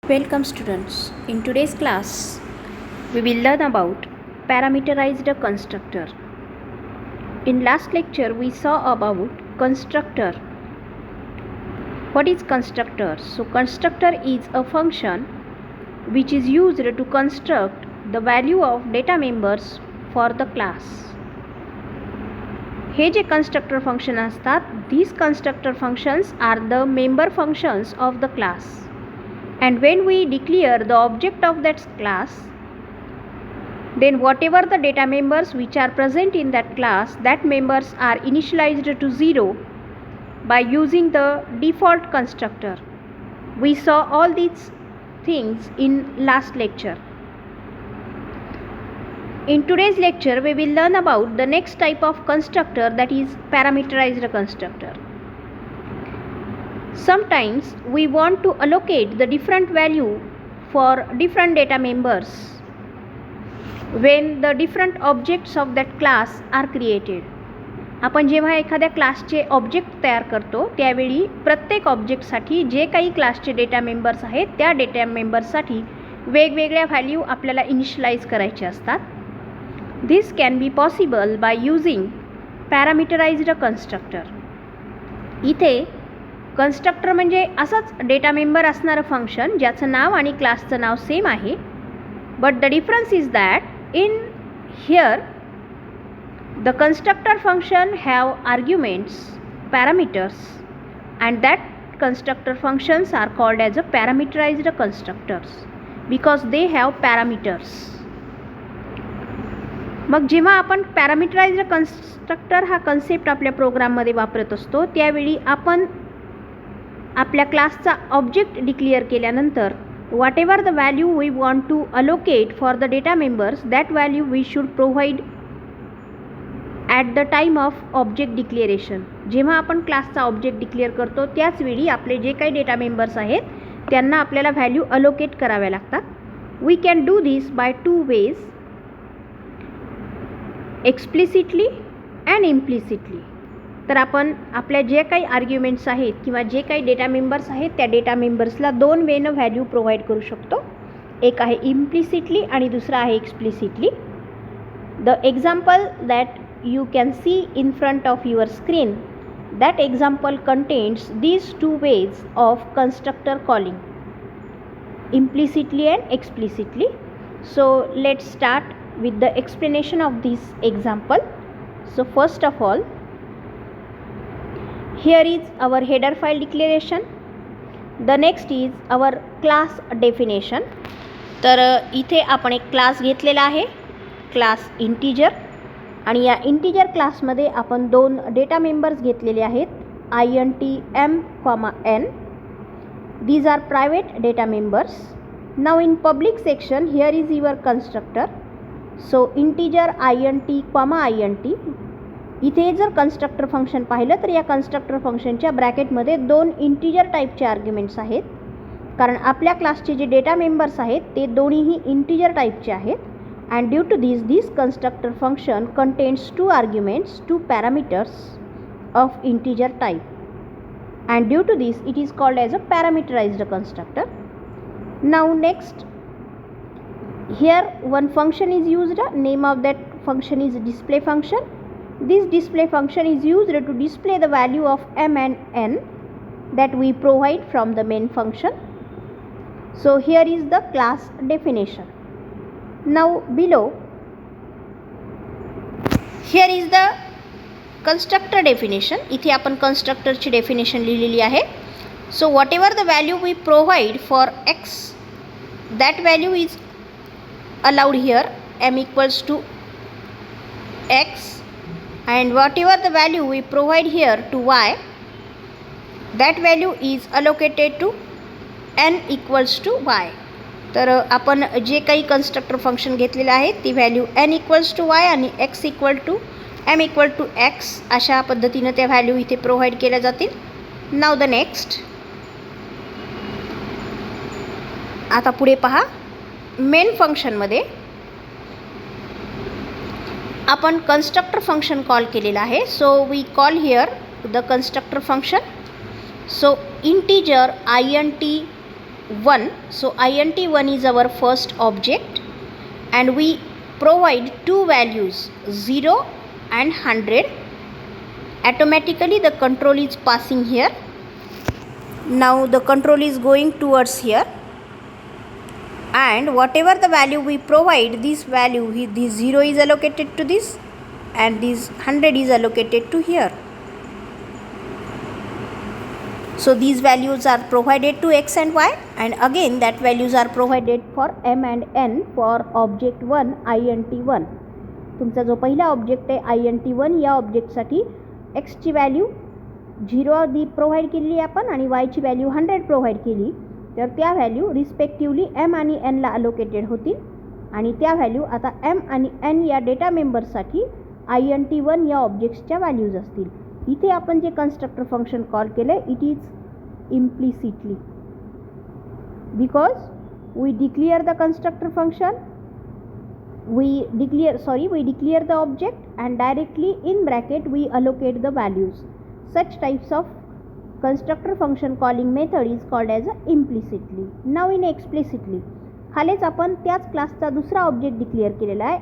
Welcome students. In today's class, we will learn about parameterized constructor. In last lecture, we saw about constructor. What is constructor? So constructor is a function which is used to construct the value of data members for the class. Hey J constructor function असतात, these constructor functions are the member functions of the class. And when we declare the object of that class, then whatever the data members which are present in that class, that members are initialized to 0 by using the default constructor. We saw all these things in last lecture. In today's lecture, we will learn about the next type of constructor, that is parameterized constructor. Sometimes we want to allocate the different value for different data members when the different objects of that class are created. आपण जेव्हा एखाद्या क्लासचे object तयार करतो त्यावेळी प्रत्येक ऑब्जेक्टसाठी जे काही क्लासचे डेटा मेंबर्स आहेत त्या डेटा मेंबर्ससाठी वेगवेगळ्या व्हॅल्यू आपल्याला इनिशियलाइज करायचे असतात. This can be possible by using parameterized constructor. इथे कन्स्ट्रक्टर म्हणजे असंच डेटा मेंबर असणारं फंक्शन ज्याचं नाव आणि क्लासचं नाव सेम आहे. But the difference is that in here the constructor function have arguments, parameters, and that constructor functions are called as a parameterized constructors because they have parameters. मग जेव्हा आपण पॅरामीटराइज्ड कन्स्ट्रक्टर हा कन्सेप्ट आपल्या प्रोग्राममध्ये वापरत असतो त्यावेळी आपण आपल्या क्लासचा ऑब्जेक्ट डिक्लेअर केल्यानंतर whatever the value we want to allocate for the data members, that value we should provide at the time of object declaration. जेव्हा आपण क्लासचा ऑब्जेक्ट डिक्लेअर करतो त्याच वेळी आपले जे काही डेटा मेंबर्स आहेत त्यांना आपल्याला व्हॅल्यू अलोकेट कराव्या लागतात. We can do this by two ways, explicitly and implicitly. तर आपण आपल्या जे काही आर्ग्युमेंट्स आहेत किंवा जे काही डेटा मेंबर्स आहेत त्या डेटा मेंबर्सला दोन वेनं व्हॅल्यू प्रोव्हाइड करू शकतो. एक आहे इम्प्लिसिटली आणि दुसरा आहे explicitly. The example that you can see in front of your screen, that example contains these two ways of constructor calling, implicitly and explicitly. So let's start with the explanation of this example. So first of all, here is our header file declaration. The next is our class definition. तर इथे आपण एक class घेतलेला आहे, class integer, आणि या integer क्लासमध्ये आपण दोन डेटा मेंबर्स घेतलेले आहेत, int m, n. These are private data members. Now in public section here is your constructor. So integer int, int. इथे जर कन्स्ट्रक्टर फंक्शन पाहिलं तर या कन्स्ट्रक्टर फंक्शनच्या ब्रॅकेटमध्ये दोन इंटीजर टाईपचे आर्ग्युमेंट्स आहेत, कारण आपल्या क्लासचे जे डेटा मेंबर्स आहेत ते दोन्हीही इंटीजर टाईपचे आहेत. And due to this constructor function contains two arguments, two parameters of integer type, and due to this it is called as a parameterized constructor. Now next, here one function is used. Name of that function is display function. This display function is used to display the value of m and n that we provide from the main function. So here is the class definition. Now below, here is the constructor definition. इथे आपण constructorची definition लिहिलेली आहे. So whatever the value we provide for x, that value is allowed here. M equals to x, and whatever the value we provide here to y, that value is allocated to n equals to y. तर आपण जे काही constructor function घेतलेलं आहे ती value n equals to y आणि x equal to m equal to x अशा पद्धतीनं त्या व्हॅल्यू इथे प्रोव्हाइड केल्या जातील. नाव द नेक्स्ट, आता पुढे पहा, मेन फंक्शनमध्ये आपण कन्स्ट्रक्टर फंक्शन कॉल केलेलं आहे. So we call here the constructor function. So integer int 1. So int1 is our first object and we provide two values 0 and 100. Automatically the control is passing here. Now the control is going towards here, and whatever the value we provide, this value, this 0 is allocated to this and this 100 is allocated to here. So these values are provided to x and y, and again that values are provided for m and n for object 1 int1. तुमचा जो पहिला object आहे int1 या ऑब्जेक्टसाठी x ची value 0 provide केली आहे आपण आणि y ची व्हॅल्यू 100 प्रोव्हाइड केली, तर त्या व्हॅल्यू रिस्पेक्टिवली m आणि n ला अलोकेटेड होतील आणि त्या व्हॅल्यू आता m आणि n या डेटा मेंबर्ससाठी int1 या ऑब्जेक्ट्सच्या व्हॅल्यूज असतील. इथे आपण जे कन्स्ट्रक्टर फंक्शन कॉल केले it is implicitly because we declare the constructor function, we declare the object and directly in bracket we allocate the values. Such types of constructor function calling method is called as implicitly. Now in explicitly, खालीच आपण त्याच क्लासचा दुसरा object declare केलेला आहे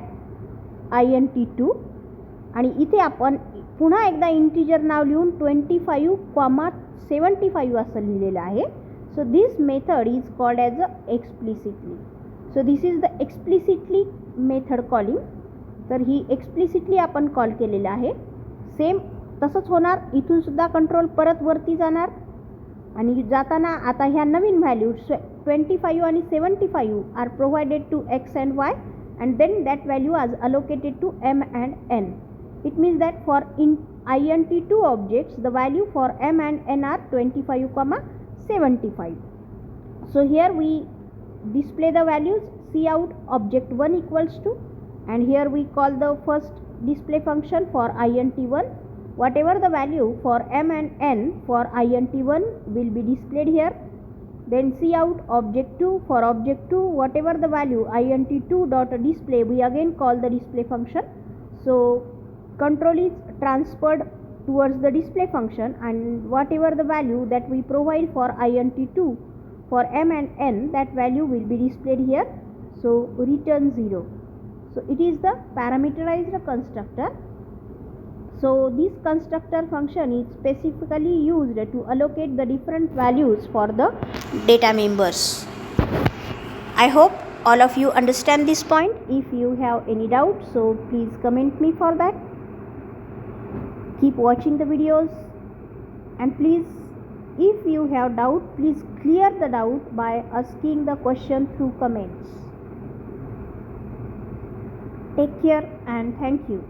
int2 आणि इथे आपण पुन्हा एकदा इंटिजर नाव लिहून 25,75 असं लिहिलेलं आहे. So this method is called as explicitly. So this is the explicitly method calling. तर ही एक्सप्लिसिटली आपण कॉल केलेलं आहे. सेम तसंच होणार, इथून सुद्धा कंट्रोल परत वरती जाणार आणि जाताना आता ह्या नवीन व्हॅल्यू 25 आणि 75 are provided to X and Y and then that value is allocated to m and n. It means that for int2 objects the value for m and n are 25, 75. So here we display the values cout object 1 equals to, and here we call the first display function for int1. Whatever the value for m and n for int1 will be displayed here. Then cout object 2, for object 2 whatever the value int2 dot display, we again call the display function. So control is transferred towards the display function, and whatever the value that we provide for int2 for m and n, that value will be displayed here. So return 0. So it is the parameterized constructor. So this constructor function is specifically used to allocate the different values for the data members. I hope all of you understand this point. If you have any doubt, so please comment me for that. Keep watching the videos, and please, if you have doubt, please clear the doubt by asking the question through comments. Take care and thank you.